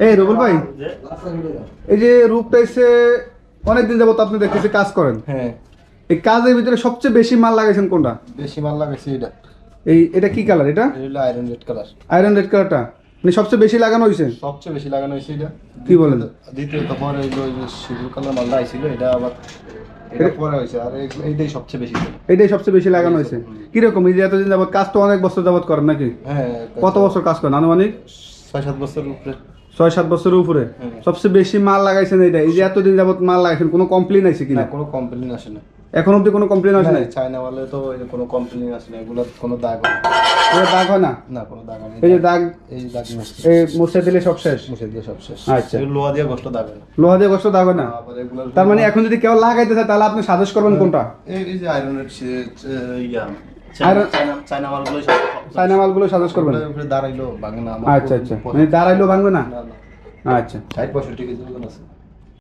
এই রুবেল ভাই, এই যে রূপটা এসে অনেকদিন যাবত আপনি দেখতেছি কাজ করেন। হ্যাঁ, এই কাজের ভিতরে সবচেয়ে বেশি মাল লাগাইছেন কোনটা? বেশি মাল লাগাইছি এটা। এটা কি কালার? এটা হলো iron red colour. Iron red কালারটা মানে সবচেয়ে বেশি লাগানো হয়েছে। সবচেয়ে বেশি লাগানো হয়েছে এটা। কি বলেন? দ্বিতীয়ত পরে হলো ওই যে সিঁদুর কালার মালটা আইছিল, এটা আবার এটা পরে হয়েছে। আর এইটাই সবচেয়ে বেশি। এটাই সবচেয়ে বেশি লাগানো হয়েছে। কিরকম এই যে এতদিন যাবত কাজ তো অনেক বছর যাবত করেন নাকি? হ্যাঁ, কত বছর কাজ করেন আনুমানিক? 6-7 বছর উপরে। 6-7 বছরের উপরে সবচেয়ে বেশি মাল লাগাইছেন এইটা। এই যে এতদিন যাবত মাল লাগাইছেন, কোনো কমপ্লেন আছে কিনা? না, কোনো কমপ্লেন আসে না। এখন অবধি কোনো কমপ্লেন আসে নাই? চায়না মালে তো এই যে কোনো কমপ্লেন আসে না, এগুলো কোনো দাগ হয় না। এটা দাগ হয় না? না, কোনো দাগ হয় না। এই যে দাগ, এই দাগ এই মুছে দিলে সব শেষ? মুছে দিয়ে সব শেষ। আচ্ছা। এই লোহা দিয়ে গোসল দাগ হয় না। লোহা দিয়ে গোসল দাগ হয় না? আবার এগুলো তার মানে এখন যদি কেউ লাগাইতে চায় তাহলে আপনি সাজেস্ট করবেন কোনটা? এই যে আয়রনের ইয়া Iron- চায়না মালগুলো চায়না মালগুলো সাজেস্ট করবেন? উপরে দাঁড়াইলো ভাঙে না। আচ্ছা আচ্ছা, মানে দাঁড়াইলেও ভাঙবে না? না না, আচ্ছা। 60-65 কেজি ওজন আছে।